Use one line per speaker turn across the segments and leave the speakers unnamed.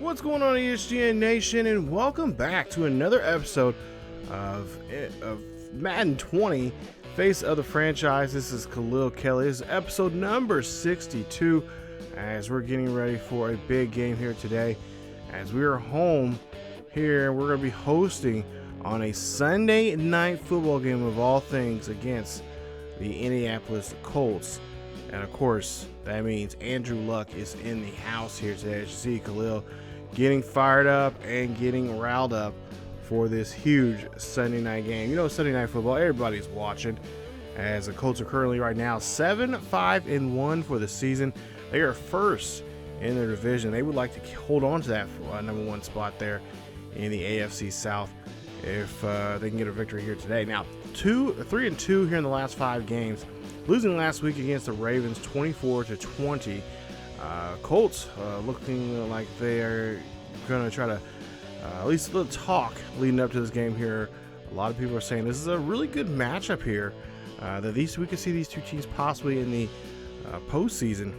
What's going on, ESGN Nation, and welcome back to another episode of Madden 20, Face of the Franchise. This is Khalil Kelley. This is episode number 62, as we're getting ready for a big game here today. As we are home here, we're going to be hosting on a Sunday night football game of all things against the Indianapolis Colts. And of course, that means Andrew Luck is in the house here today. As you see, Khalil getting fired up and getting riled up for this huge Sunday night game. You know, Sunday night football, everybody's watching, as the Colts are currently right now 7-5-1 for the season. They are first in their division. They would like to hold on to that number one spot there in the AFC South if they can get a victory here today. Now, 3-2 here in the last 5 games, losing last week against the Ravens 24-20. Colts looking like they are going to try to at least a little talk leading up to this game here. A lot of people are saying this is a really good matchup here. That we could see these two teams possibly in the postseason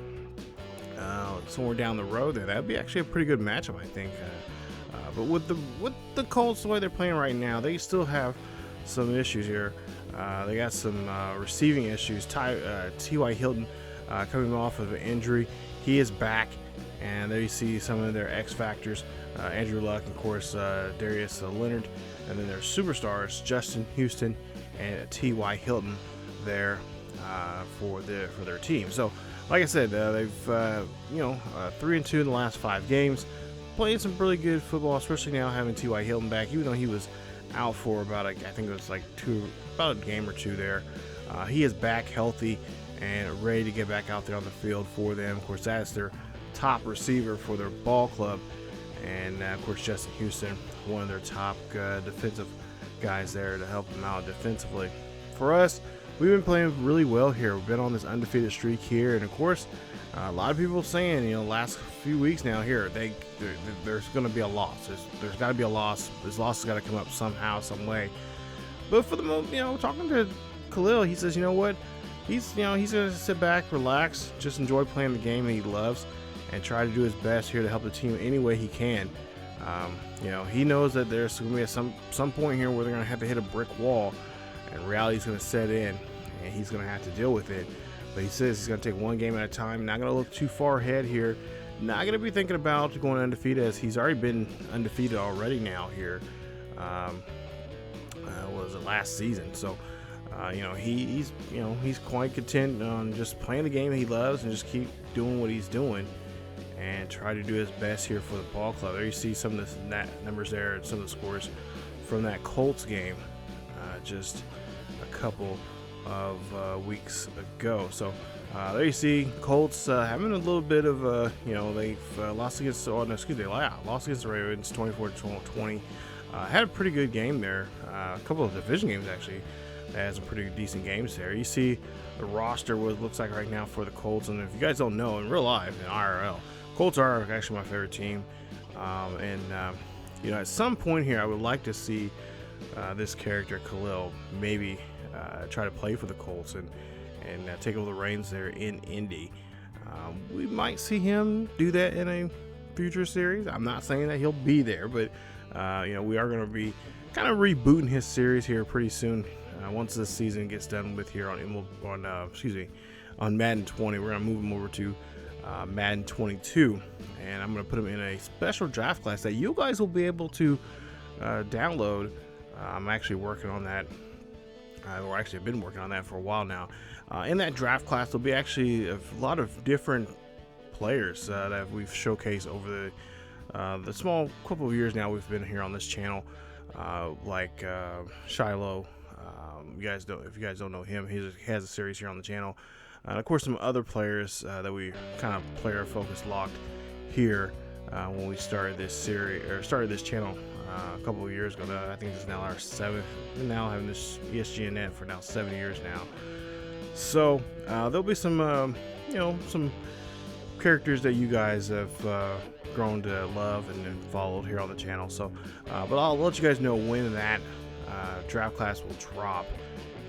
somewhere down the road there. That would be actually a pretty good matchup, I think. But with the Colts, the way they're playing right now, they still have some issues here. They got some receiving issues. T.Y. Hilton coming off of an injury. He is back, and there you see some of their X factors. Andrew Luck, of course, Darius Leonard, and then their superstars Justin Houston and T.Y. Hilton there for their team. So, like I said, they've 3-2 in the last 5 games, playing some really good football, especially now having T.Y. Hilton back, even though he was out for about a game or two there. He is back healthy and ready to get back out there on the field for them. Of course, that's their top receiver for their ball club. And, of course, Justin Houston, one of their top defensive guys there to help them out defensively. For us, we've been playing really well here. We've been on this undefeated streak here. And, of course, a lot of people saying, last few weeks now here, there's going to be a loss. There's got to be a loss. This loss has got to come up somehow, some way. But for the moment, talking to Khalil, he says, you know what? He's going to sit back, relax, just enjoy playing the game that he loves, and try to do his best here to help the team any way he can. He knows that there's going to be some point here where they're going to have to hit a brick wall, and reality's going to set in, and he's going to have to deal with it. But he says he's going to take one game at a time, not going to look too far ahead here, not going to be thinking about going undefeated, as he's already been undefeated already now here. Was it last season? So, he's quite content on just playing the game he loves and just keep doing what he's doing and try to do his best here for the ball club. There you see some of the numbers there and some of the scores from that Colts game just a couple of weeks ago. So there you see Colts having a little bit of they've lost against lost against the Ravens 24-20. Had a pretty good game there. A couple of division games actually. Had some pretty decent games there. You see the roster, what it looks like right now for the Colts. And if you guys don't know, in real life, in IRL, Colts are actually my favorite team. At some point here, I would like to see this character, Khalil, maybe try to play for the Colts and take over the reins there in Indy. We might see him do that in a future series. I'm not saying that he'll be there, but we are going to be kind of rebooting his series here pretty soon. Once this season gets done with here on Madden 20, we're going to move him over to Madden 22, and I'm going to put him in a special draft class that you guys will be able to download. I'm actually working on that. I've been working on that for a while now. In that draft class, there'll be actually a lot of different players that we've showcased over the small couple of years now we've been here on this channel, like Shiloh. If you guys don't know him, he has a series here on the channel. And of course, some other players that we kind of player focus locked here when we started this series or started this channel a couple of years ago. I think this is now our 7th. We're now having this ESGNet for now 7 years now. So there'll be some some characters that you guys have grown to love and followed here on the channel. So, but I'll let you guys know when that draft class will drop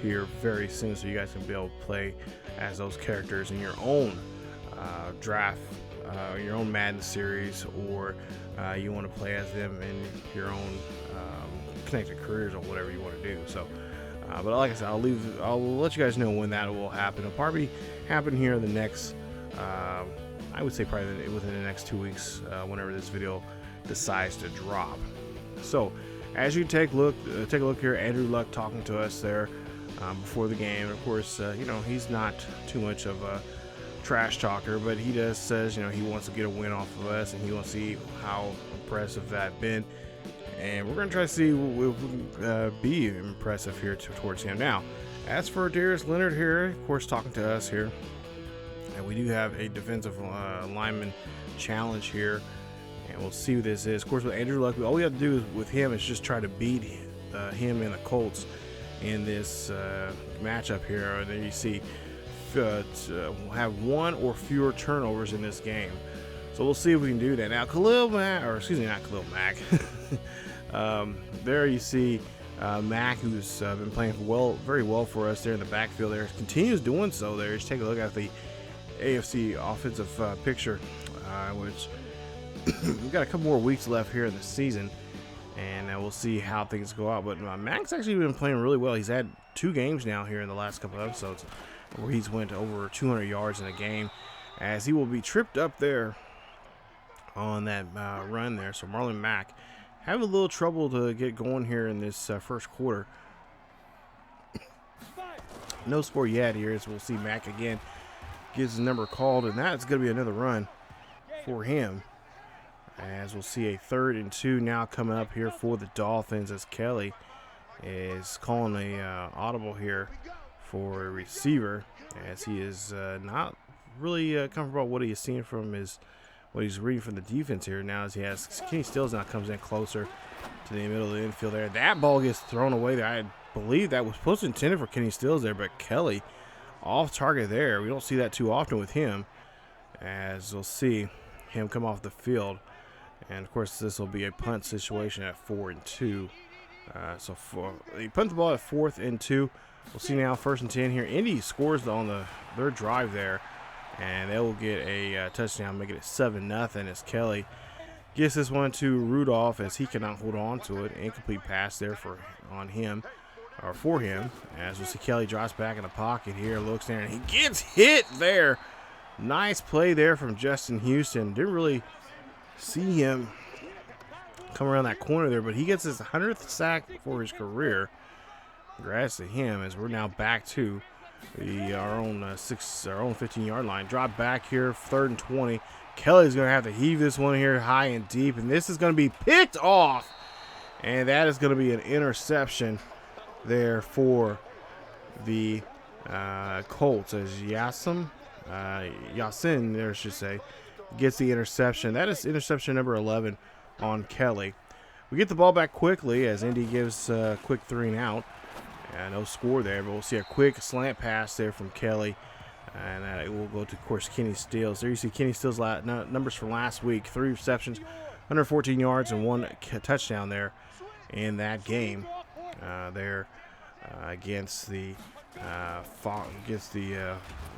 here very soon, so you guys can be able to play as those characters in your own draft your own Madden series, or you want to play as them in your own connected careers or whatever you want to do. So, but like I said, I'll let you guys know when that will happen. It'll probably happen here in the next, I would say probably within the next 2 weeks, whenever this video decides to drop. So, as you take a look here, Andrew Luck talking to us there before the game. Of course, you know, he's not too much of a trash talker, but he does says, you know, he wants to get a win off of us, and he wants to see how impressive that been, and we're going to try to see if we can be impressive here towards him. Now, as for Darius Leonard here, of course, talking to us here, and we do have a defensive lineman challenge here, and we'll see who this is. Of course, with Andrew Luck, all we have to do with him is just try to beat him and the Colts in this matchup here. And then you see have one or fewer turnovers in this game. So we'll see if we can do that. Now, Khalil Mack, or excuse me, not Khalil Mack. There you see Mack, who's been playing very well for us there in the backfield there, continues doing so there. Just take a look at the AFC offensive picture, which we've got a couple more weeks left here in the season, and we'll see how things go out. But Mack's actually been playing really well. He's had 2 games now here in the last couple of episodes where he's went over 200 yards in a game, as he will be tripped up there on that run there. So Marlon Mack having a little trouble to get going here in this first quarter. No score yet here, as we'll see Mack again gets his number called, and that's going to be another run for him, as we'll see a 3rd and 2 now coming up here for the Dolphins, as Kelley is calling a audible here for a receiver, as he is not really comfortable with what he is seeing from what he's reading from the defense here. Now, as he has Kenny Stills now comes in closer to the middle of the infield there. That ball gets thrown away there. I believe that was supposed to intended for Kenny Stills there, but Kelley off target there. We don't see that too often with him, as we'll see him come off the field. And of course, this will be a punt situation at 4 and 2. So he punt the ball at 4th and 2. We'll see now 1st and 10 here. Indy scores on their drive there, and they will get a touchdown, making it 7-0, as Kelley gets this one to Rudolph, as he cannot hold on to it. Incomplete pass there for him, as we'll see Kelley drops back in the pocket here, looks there, and he gets hit there. Nice play there from Justin Houston. Didn't really see him come around that corner there, but he gets his 100th sack for his career. Congrats to him, as we're now back to our own 15-yard line. Drop back here, 3rd and 20. Kelley's going to have to heave this one here high and deep, and this is going to be picked off, and that is going to be an interception there for the Colts, as Yasin there, I should say, gets the interception. That is interception number 11 on Kelley. We get the ball back quickly, as Indy gives a quick 3 and out. No score there, but we'll see a quick slant pass there from Kelley, and it will go to, of course, Kenny Stills. There you see Kenny Stills' numbers from last week: 3 receptions, 114 yards, and 1 touchdown there in that game against the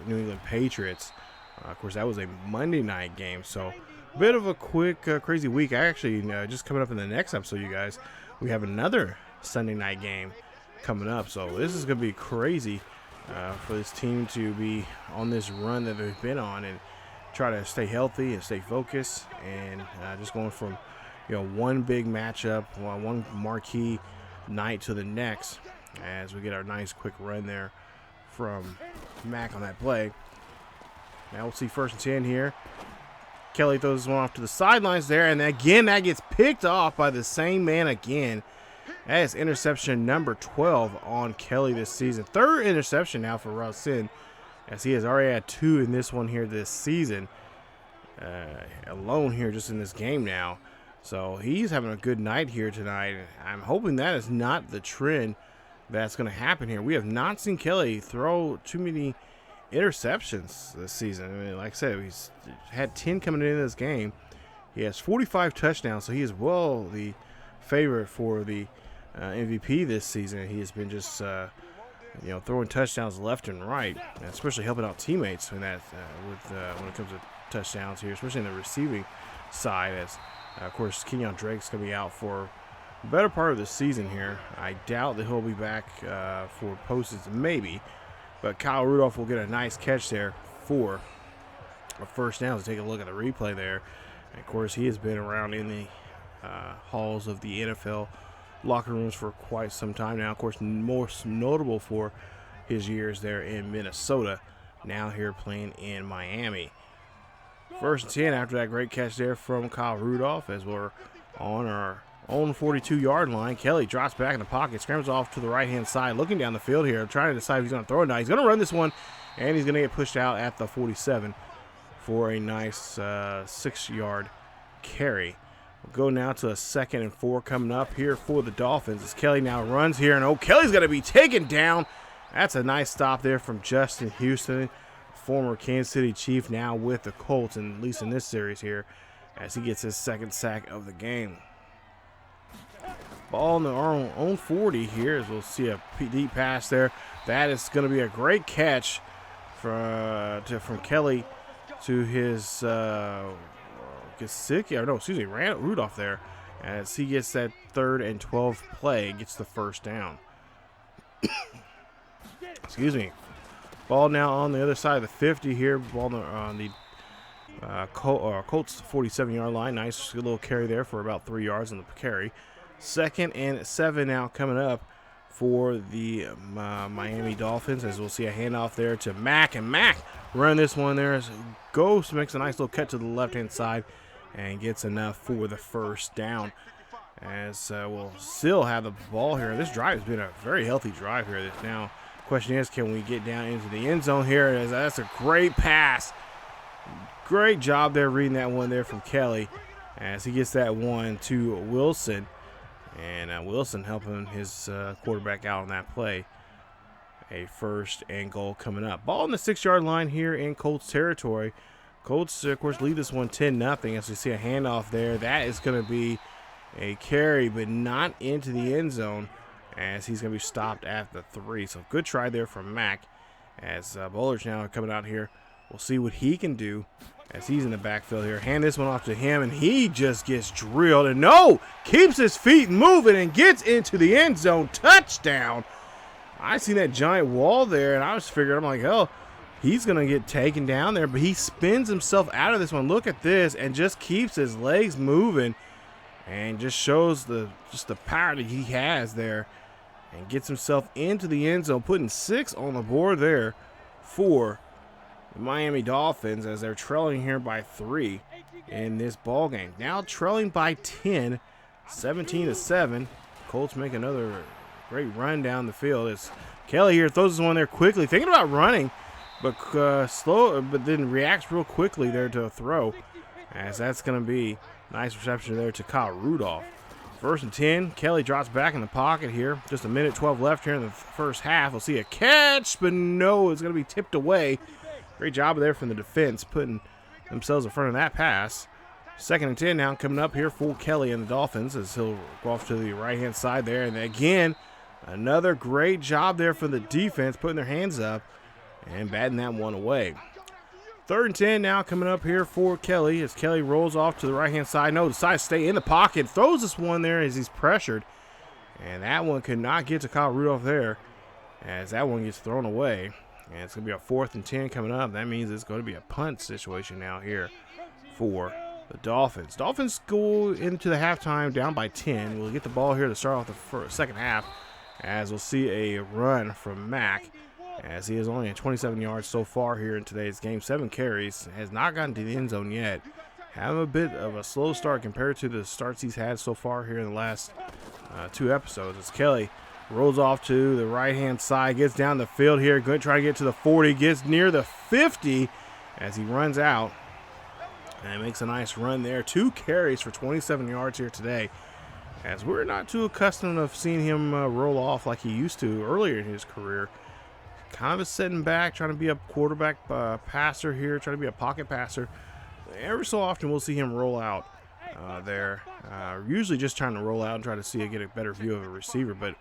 New England Patriots. Of course, that was a Monday night game, so a bit of a quick, crazy week. I actually, just coming up in the next episode, you guys, we have another Sunday night game coming up, so this is going to be crazy for this team to be on this run that they've been on and try to stay healthy and stay focused, and just going from one big matchup, one marquee night to the next, as we get our nice quick run there from Mack on that play. Now we'll see 1st and 10 here. Kelley throws this one off to the sidelines there, and again that gets picked off by the same man again. That is interception number 12 on Kelley this season. 3rd interception now for Racine, as he has already had 2 in this one here this season, alone here just in this game now. So he's having a good night here tonight. I'm hoping that is not the trend that's going to happen here. We have not seen Kelley throw too many interceptions this season. I mean, like I said, he's had 10 coming into this game. He has 45 touchdowns, so he is well the favorite for the MVP this season. He has been just throwing touchdowns left and right, and especially helping out teammates in that when it comes to touchdowns here, especially in the receiving side, as of course Kenyon Drake's going to be out for the better part of the season here. I doubt that he'll be back for postseason, maybe, but Kyle Rudolph will get a nice catch there for a first down. Let's take a look at the replay there. And of course, he has been around in the halls of the NFL locker rooms for quite some time now. Of course, most notable for his years there in Minnesota, now here playing in Miami. First and 10 after that great catch there from Kyle Rudolph, as we're on our own 42-yard line. Kelley drops back in the pocket, scrambles off to the right-hand side, looking down the field here, trying to decide if he's going to throw it. Now he's going to run this one, and he's going to get pushed out at the 47 for a nice 6-yard carry. We'll go now to a 2nd and 4 coming up here for the Dolphins, as Kelley now runs here, and Kelley's going to be taken down. That's a nice stop there from Justin Houston, former Kansas City Chief, now with the Colts, and at least in this series here, as he gets his 2nd sack of the game. Ball in the own 40 here, as we'll see a deep pass there. That is going to be a great catch from Kelley to his Rudolph there, as he gets that 3rd and 12 play, gets the first down. Excuse me. Ball now on the other side of the 50 here. Ball on the Colts 47-yard line. Nice little carry there for about 3 yards on the carry. 2nd and 7 now coming up for the Miami Dolphins, as we'll see a handoff there to Mack, and Mack run this one there as Ghost makes a nice little cut to the left-hand side and gets enough for the first down, as we'll still have the ball here. This drive has been a very healthy drive here. Now, question is, can we get down into the end zone here? As that's a great pass. Great job there reading that one there from Kelley, as he gets that one to Wilson. And Wilson helping his quarterback out on that play. A 1st and goal coming up. Ball on the 6-yard line here in Colts territory. Colts, of course, lead this one 10-0 as we see a handoff there. That is going to be a carry, but not into the end zone, as he's going to be stopped at the 3. So good try there from Mack, as Bowler's now coming out here. We'll see what he can do as he's in the backfield here. Hand this one off to him, and he just gets drilled. And keeps his feet moving and gets into the end zone. Touchdown. I seen that giant wall there, and I was figuring, I'm like, oh, he's going to get taken down there. But he spins himself out of this one. Look at this, and just keeps his legs moving and just shows the power that he has there, and gets himself into the end zone, putting 6 on the board there for the Miami Dolphins, as they're trailing here by 3 in this ball game. Now trailing by 10, 17-7. Colts make another great run down the field as Kelley here throws this one there quickly, thinking about running, but slow, but then reacts real quickly there to a throw, as that's going to be nice reception there to Kyle Rudolph. 1st and 10. Kelley drops back in the pocket here. Just a minute 12 left here in the first half. We'll see a catch, but no, it's going to be tipped away. Great job there from the defense, putting themselves in front of that pass. 2nd and 10 now coming up here for Kelley and the Dolphins, as he'll go off to the right-hand side there. And again, another great job there from the defense, putting their hands up and batting that one away. 3rd and 10 now coming up here for Kelley, as Kelley rolls off to the right-hand side. Decides to stay in the pocket. Throws this one there as he's pressured. And that one could not get to Kyle Rudolph there, as that one gets thrown away. And it's going to be a 4th and 10 coming up. That means it's going to be a punt situation now here for the Dolphins. Dolphins go into the halftime down by 10. We'll get the ball here to start off the second half, as we'll see a run from Mack, as he is only at 27 yards so far here in today's game. 7 carries. Has not gotten to the end zone yet. Having a bit of a slow start compared to the starts he's had so far here in the last 2 episodes. As Kelley rolls off to the right-hand side, gets down the field here, going to try to get to the 40, gets near the 50 as he runs out, and makes a nice run there. 2 carries for 27 yards here today, as we're not too accustomed of seeing him roll off like he used to earlier in his career. Kind of a sitting back, trying to be a quarterback passer here, trying to be a pocket passer. Every so often we'll see him roll out there, usually just trying to roll out and try to get a better view of a receiver, but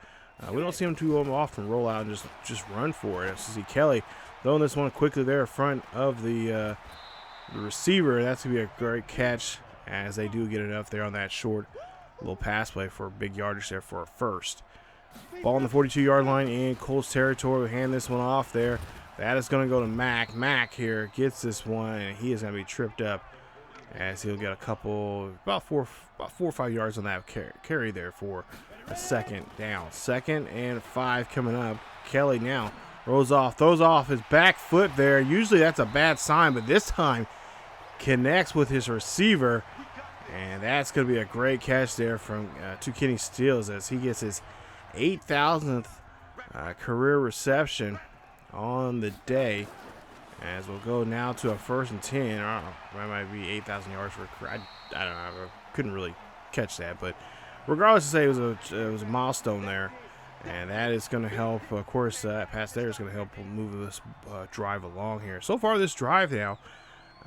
we don't see him too often roll out and just run for it. So see Kelley throwing this one quickly there in front of the the receiver. That's going to be a great catch, as they do get enough there on that short little pass play for a big yardage there for a first. Ball on the 42-yard line in Colts territory. We hand this one off there. That is going to go to Mack. Mack here gets this one, and he is going to be tripped up, as he'll get a couple, about four or 5 yards on that carry there for a second down. 2nd and 5 coming up. Kelley now throws off his back foot there. Usually that's a bad sign, but this time connects with his receiver, and that's going to be a great catch there from to Kenny Stills, as he gets his 8,000th career reception on the day. As we'll go now to a 1st and 10. I don't know, that might be 8,000 yards for a career. I don't know. I couldn't really catch that, but regardless, to say it was a milestone there, and that is going to help. Of course, that pass there is going to help move this drive along here. So far, this drive now,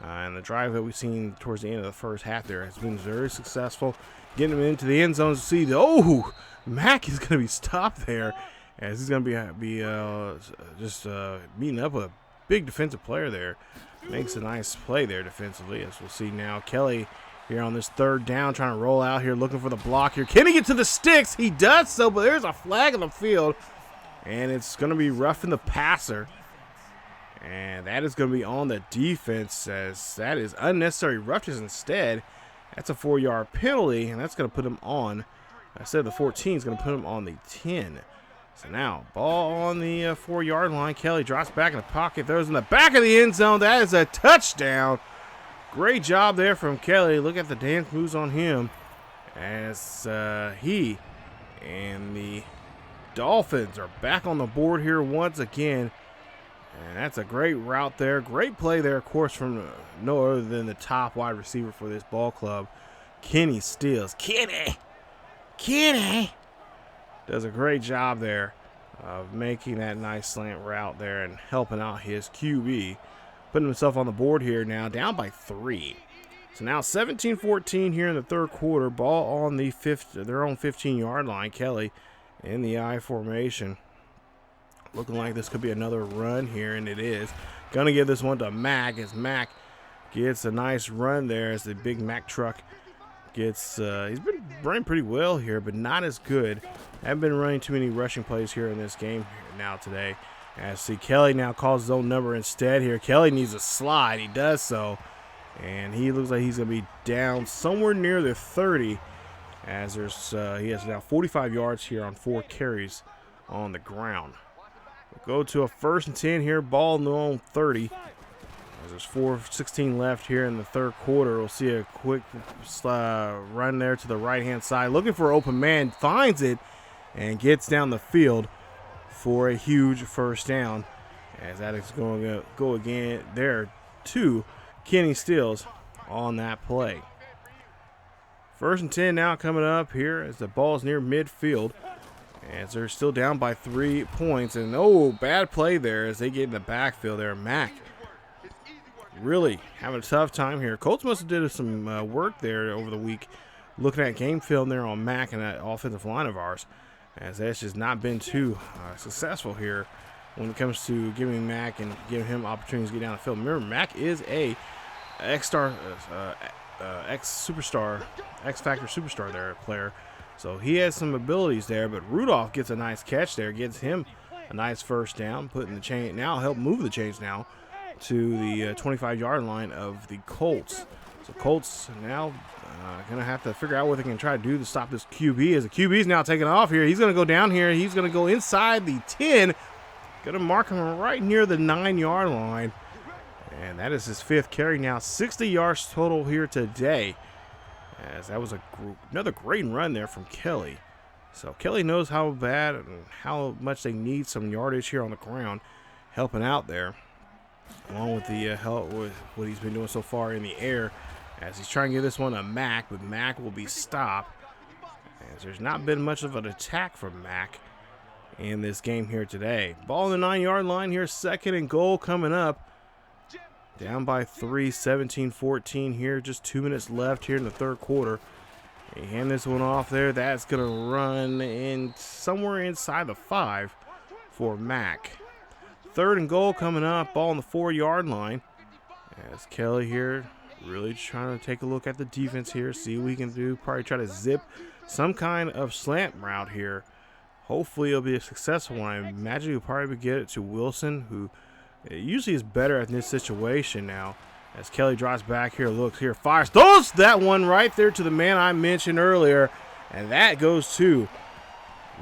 and the drive that we've seen towards the end of the first half there, has been very successful, getting him into the end zone to see the Mack is going to be stopped there, as he's going to be just meeting up with a big defensive player there. Makes a nice play there defensively, as we'll see now. Kelley here on this 3rd down, trying to roll out here, looking for the block here. Can he get to the sticks? He does so, but there's a flag on the field, and it's going to be roughing the passer. And that is going to be on the defense, as that is unnecessary roughness instead. That's a 4-yard penalty, and that's going to put him on, instead of the 14, is going to put him on the 10. So now, ball on the 4-yard line. Kelley drops back in the pocket, throws in the back of the end zone. That is a touchdown. Great job there from Kelley. Look at the dance moves on him, as he and the Dolphins are back on the board here once again. And that's a great route there. Great play there, of course, from no other than the top wide receiver for this ball club, Kenny Stills. Kenny does a great job there of making that nice slant route there and helping out his QB. Putting himself on the board here now, down by 3. So now 17-14 here in the 3rd quarter. Ball on the their own 15-yard line. Kelley in the I formation. Looking like this could be another run here, and it is. Gonna give this one to Mack, as Mack gets a nice run there, as the big Mack truck gets, he's been running pretty well here, but not as good. Haven't been running too many rushing plays here in this game now today. As see, Kelley now calls his own number instead here. Kelley needs a slide. He does so, and he looks like he's going to be down somewhere near the 30, as there's he has now 45 yards here on 4 carries on the ground. We'll go to a 1st and 10 here. Ball in the own 30. As there's 4:16 left here in the 3rd quarter. We'll see a quick run there to the right-hand side. Looking for an open man. Finds it and gets down the field for a huge 1st down. As that is going to go again there to Kenny Stills on that play. 1st and 10 now coming up here as the ball's near midfield. As they're still down by 3 points. And bad play there as they get in the backfield there. Mack really having a tough time here. Colts must have did some work there over the week, looking at game film there on Mack and that offensive line of ours, as that's just not been too successful here when it comes to giving Mack and giving him opportunities to get down the field. Remember, Mack is a X-Factor superstar there player, so he has some abilities there. But Rudolph gets a nice catch there, gets him a nice 1st down, putting the chain now, help move the chains now to the 25-yard line of the Colts. So Colts now going to have to figure out what they can try to do to stop this QB, as the QB is now taking off here. He's going to go down here. He's going to go inside the 10. Going to mark him right near the 9-yard line. And that is his 5th carry now. 60 yards total here today, as that was another great run there from Kelley. So Kelley knows how bad and how much they need some yardage here on the ground, helping out there, along with the help with what he's been doing so far in the air, as he's trying to give this one to Mack, but Mack will be stopped, as there's not been much of an attack from Mack in this game here today. Ball on the 9-yard line here, 2nd and goal coming up. Down by 3, 17-14 here, just 2 minutes left here in the 3rd quarter. They hand this one off there. That's going to run in somewhere inside the 5 for Mack. 3rd and goal coming up. Ball on the 4-yard line. As Kelley here really trying to take a look at the defense here, see what we can do. Probably try to zip some kind of slant route here. Hopefully it'll be a successful one. I imagine he'll probably get it to Wilson, who usually is better at this situation now. As Kelley drops back here, looks here, fires, throws that one right there to the man I mentioned earlier. And that goes to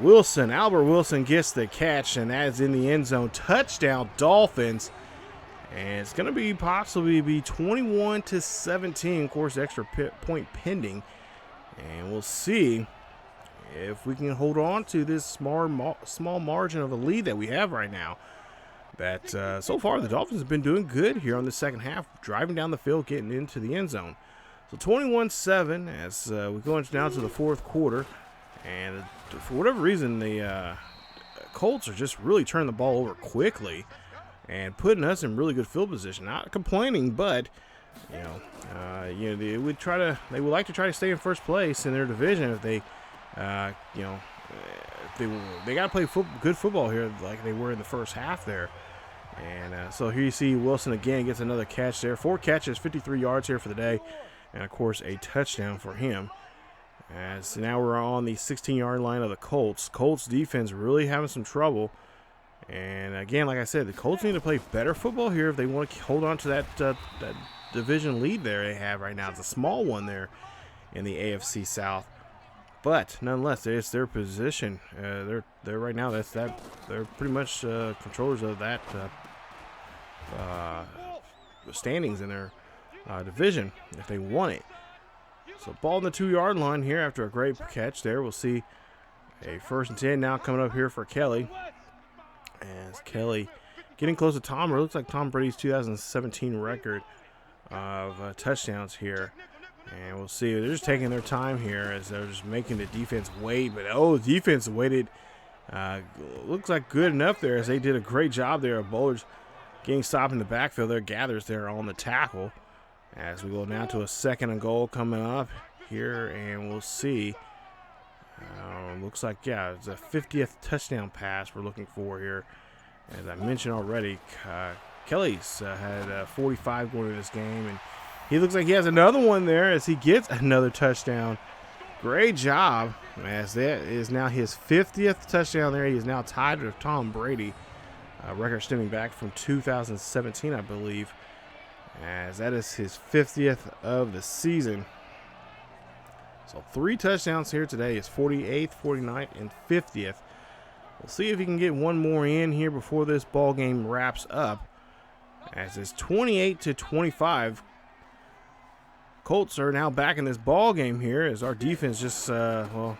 Wilson. Albert Wilson gets the catch, and that is in the end zone. Touchdown, Dolphins. And it's going to be possibly be 21-17. Of course, extra point pending. And we'll see if we can hold on to this small margin of a lead that we have right now. That so far the Dolphins have been doing good here on the second half, driving down the field, getting into the end zone. So 21-7 as we go down to the fourth quarter. And for whatever reason, the Colts are just really turning the ball over quickly and putting us in really good field position. Not complaining, but they would like to try to stay in first place in their division if they, they got to play good football here like they were in the first half there. And so here you see Wilson again gets another catch there. 4 catches, 53 yards here for the day, and of course a touchdown for him. As now we're on the 16-yard line of the Colts. Colts defense really having some trouble. And again, like I said, the Colts need to play better football here if they want to hold on to that division lead there they have right now. It's a small one there in the AFC South, but nonetheless, it's their position. They're right now. They're pretty much controllers of that standings in their division if they want it. So ball on the 2-yard line here after a great catch there. We'll see a 1st and 10 now coming up here for Kelley. As Kelley getting close to Tom, it looks like Tom Brady's 2017 record of touchdowns here. And we'll see. They're just taking their time here as they're just making the defense wait. But, the defense waited. Looks like good enough there as they did a great job there of Bowlers getting stopped in the backfield. Their gathers there on the tackle. As we go now to a 2nd and goal coming up here. And we'll see. Looks like, it's a 50th touchdown pass we're looking for here. As I mentioned already, Kelley's had 45 going in this game, and he looks like he has another one there as he gets another touchdown. Great job, as that is now his 50th touchdown there. He is now tied with Tom Brady, record stemming back from 2017, I believe, as that is his 50th of the season. So 3 touchdowns here today. His 48th, 49th, and 50th. We'll see if he can get one more in here before this ball game wraps up. As it's 28-25. Colts are now back in this ball game here as our defense just, the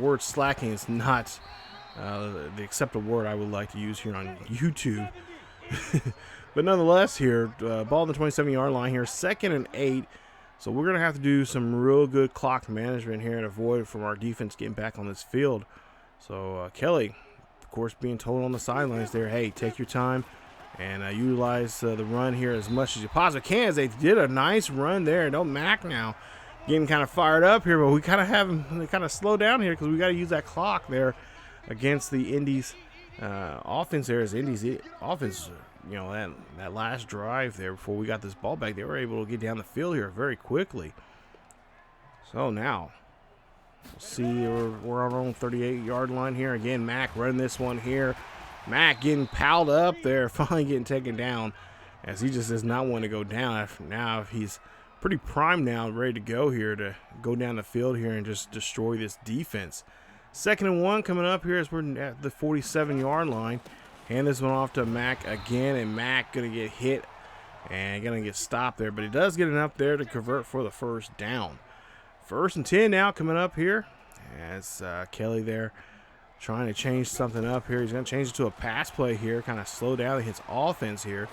word slacking is not the acceptable word I would like to use here on YouTube. But nonetheless here, ball on the 27-yard line here, 2nd and 8. So we're going to have to do some real good clock management here and avoid from our defense getting back on this field. So Kelley, of course, being told on the sidelines there, hey, take your time and utilize the run here as much as you possibly can. As they did a nice run there. No, Mac now getting kind of fired up here, but we kind of have him kind of slow down here because we got to use that clock there against the Indies offense there. As Indies offense, that last drive there before we got this ball back, they were able to get down the field here very quickly. So now we'll see, we're on our own 38-yard line here. Again, Mac running this one here. Mac getting piled up there, finally getting taken down as he just does not want to go down. Now he's pretty primed now, ready to go here to go down the field here and just destroy this defense. 2nd and 1 coming up here as we're at the 47-yard line. Hand this one off to Mac again, and Mac going to get hit and going to get stopped there. But he does get enough there to convert for the 1st down. 1st and 10 now coming up here as Kelley there trying to change something up here. He's going to change it to a pass play here, kind of slow down his offense here.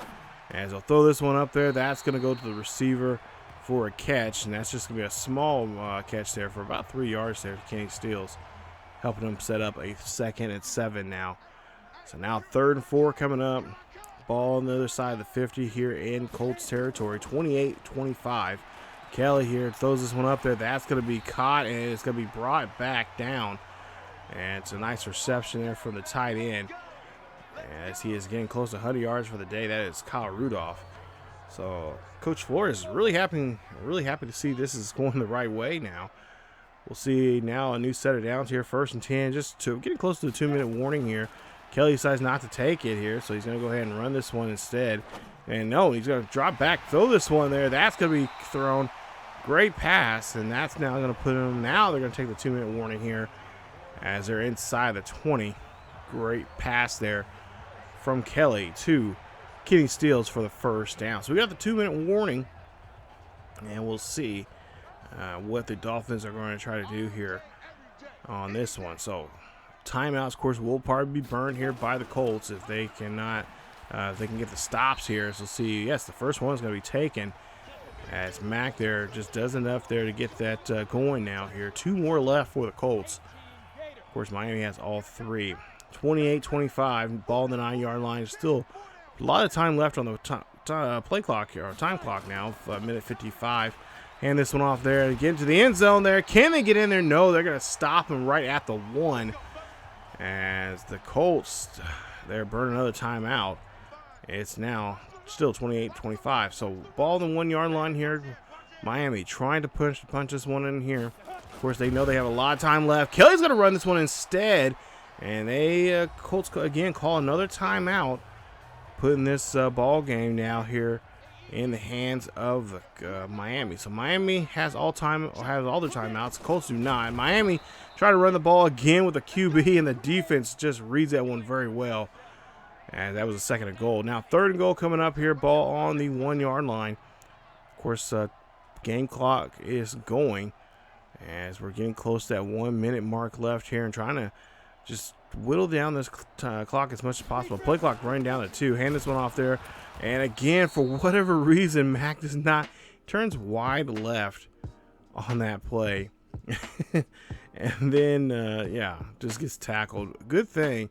As he'll throw this one up there, that's going to go to the receiver for a catch, and that's just going to be a small catch there for about 3 yards there to Kenny Steele, helping him set up a 2nd and 7 now. So now 3rd and 4 coming up. Ball on the other side of the 50 here in Colts territory, 28-25. Kelley here throws this one up there. That's going to be caught, and it's going to be brought back down. And it's a nice reception there from the tight end. As he is getting close to 100 yards for the day, that is Kyle Rudolph. So Coach Flores is really happy to see this is going the right way now. We'll see now a new set of downs here, 1st and 10, just to getting close to the 2-minute warning here. Kelley decides not to take it here, so he's going to go ahead and run this one instead. And no, he's going to drop back, throw this one there. That's going to be thrown. Great pass, and that's now going to put them. Now they're going to take the 2-minute warning here as they're inside the 20. Great pass there from Kelley to Kenny Steals for the 1st down. So we got the 2-minute warning, and we'll see what the Dolphins are going to try to do here on this one. So timeouts, of course, will probably be burned here by the Colts if they cannot, if they can get the stops here. So see, yes, the first one is going to be taken as Mack there just does enough there to get that going now here. 2 more left for the Colts. Of course, Miami has all 3. 28-25, ball on the 9-yard line. Still a lot of time left on the play clock here, or time clock now, minute 55. Hand this one off there and get into the end zone there. Can they get in there? No, they're going to stop him right at the 1. As the Colts, they're burning another timeout. It's now still 28-25. So ball on the 1-yard line here. Miami trying to punch this one in here. Of course, they know they have a lot of time left. Kelley's going to run this one instead. And they, Colts again call another timeout, putting this ball game now here in the hands of Miami. So Miami has all their timeouts. Colts do not. Miami try to run the ball again with a QB, and the defense just reads that one very well. And that was a 2nd and goal. Now 3rd and goal coming up here. Ball on the 1-yard line. Of course, game clock is going as we're getting close to that 1-minute mark left here and trying to just whittle down this clock as much as possible. Play clock running down to 2. Hand this one off there. And again, for whatever reason, Mack does not, turns wide left on that play. And then, just gets tackled. Good thing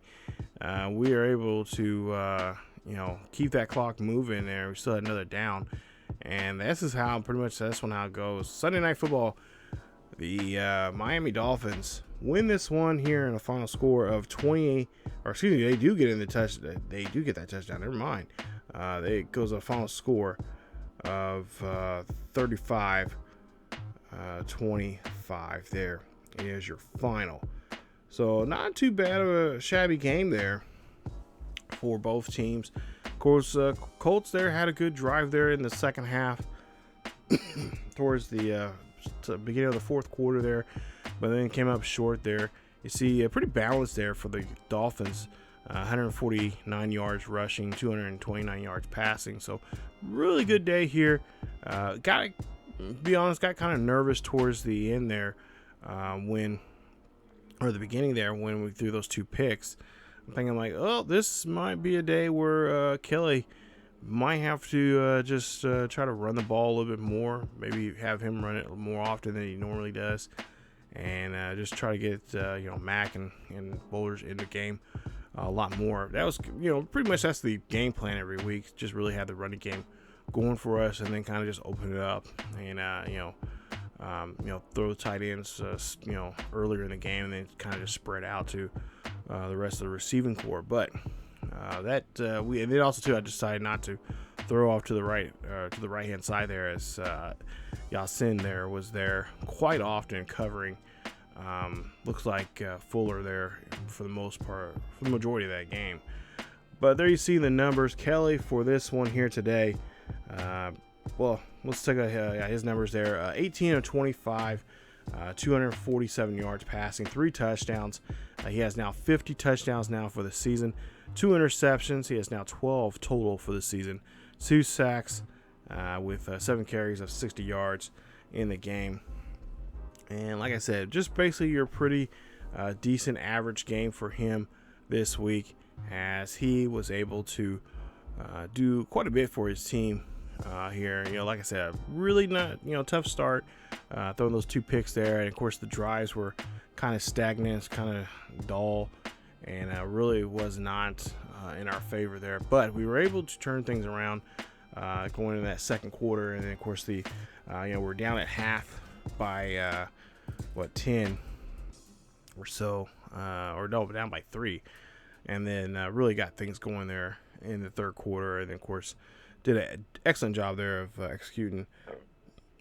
we are able to, keep that clock moving there. We still had another down. And this is how, pretty much that's how it goes. Sunday Night Football, the Miami Dolphins win this one here in a final score of 28, or excuse me, they do get that touchdown. Never mind. It goes a final score of 35-25. There is your final. So not too bad of a shabby game there for both teams. Of course, Colts there had a good drive there in the second half towards the beginning of the 4th quarter there, but then came up short there. You see pretty balanced there for the Dolphins. 149 yards rushing, 229 yards passing. So really good day here. Got kind of nervous towards the end there the beginning there when we threw those 2 picks. I'm thinking like, oh, this might be a day where Kelley might have to just try to run the ball a little bit more. Maybe have him run it more often than he normally does. And just try to get, Mack and Boulders in the game a lot more. That was, pretty much that's the game plan every week. Just really have the running game going for us and then kind of just open it up and, throw the tight ends, earlier in the game and then kind of just spread out to the rest of the receiving core. But and then also too, I decided not to throw off to the right hand side there as Yasin there was there quite often covering. Looks like Fuller there for the most part, for the majority of that game. But there you see the numbers. Kelley for this one here today. Let's take his numbers there. 18 of 25, 247 yards passing, 3 touchdowns. He has now 50 touchdowns now for the season. 2 interceptions. He has now 12 total for the season. 2 sacks with 7 carries of 60 yards in the game. And like I said, just basically your pretty decent average game for him this week, as he was able to do quite a bit for his team here. Like I said, really not, tough start, throwing those 2 picks there. And of course the drives were kind of stagnant, kind of dull, and really was not in our favor there. But we were able to turn things around going into that 2nd quarter. And then of course we're down at half by 10 or so, down by 3, and then really got things going there in the 3rd quarter. And then of course did an excellent job there of executing,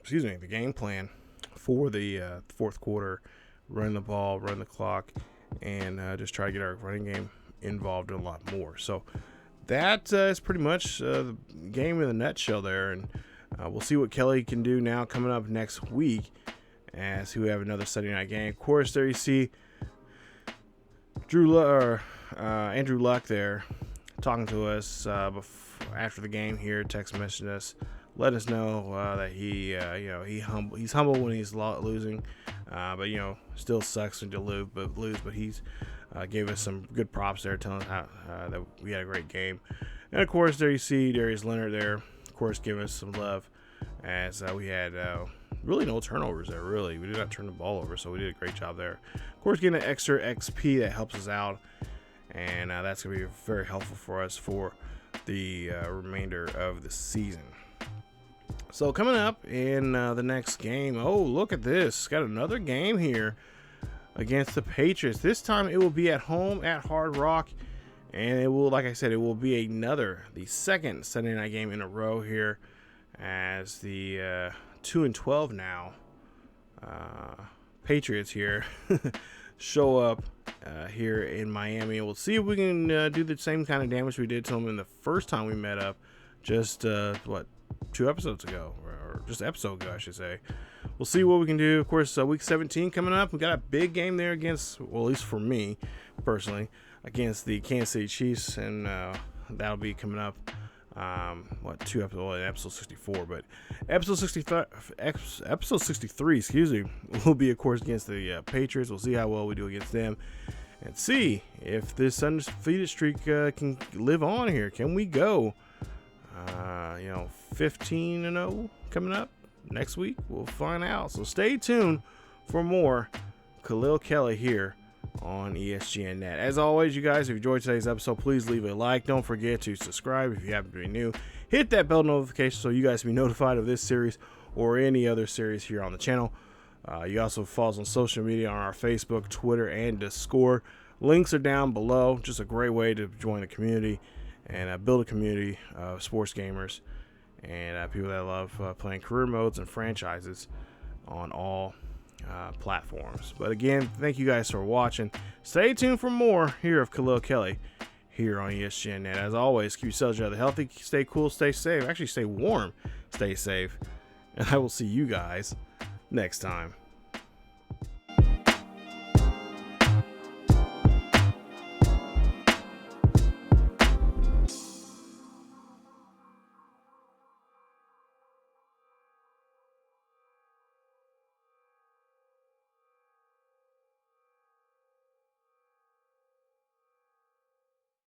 the game plan for the fourth quarter, run the ball, run the clock, and just try to get our running game involved a lot more. So that is pretty much the game in a nutshell there, and we'll see what Kelley can do now coming up next week as we have another Sunday night game. Of course, there you see Andrew Luck there talking to us after the game here, text messaging us, let us know that he's humble when he's losing, but still sucks when you lose. But he's gave us some good props there, telling us how that we had a great game. And of course, there you see Darius Leonard there, of course, giving us some love as we had really no turnovers there. Really, we did not turn the ball over, so we did a great job there. Of course, getting an extra XP that helps us out, and that's going to be very helpful for us for the remainder of the season. So coming up in the next game, oh, look at this. Got another game here against the Patriots. This time it will be at home at Hard Rock, and it will, like I said, it will be the second Sunday night game in a row here as the 2-12 now Patriots here show up here in Miami. We'll see if we can do the same kind of damage we did to them in the first time we met up, just 2 episodes ago, or just an episode ago, I should say. We'll see what we can do. Of course, week 17 coming up. We got a big game there against, well, at least for me personally, against the Kansas City Chiefs, and that'll be coming up. Episode 64, but episode 63, excuse me, will be, of course, against the Patriots. We'll see how well we do against them, and see if this undefeated streak can live on here. Can we go 15-0 coming up next week? We'll find out. So stay tuned for more Khalil Kelley here on ESGNet. As always, you guys, if you enjoyed today's episode, please leave a like. Don't forget to subscribe if you happen to be new. Hit that bell notification so you guys can be notified of this series or any other series here on the channel. You also follow us on social media on our Facebook, Twitter, and Discord. Links are down below. Just a great way to join the community and build a community of sports gamers and people that love playing career modes and franchises on all platforms. But again, thank you guys for watching. Stay tuned for more here of Khalil Kelley here on ESGNet. As always, keep yourselves rather healthy, stay cool, stay safe. Actually, stay warm, stay safe. And I will see you guys next time.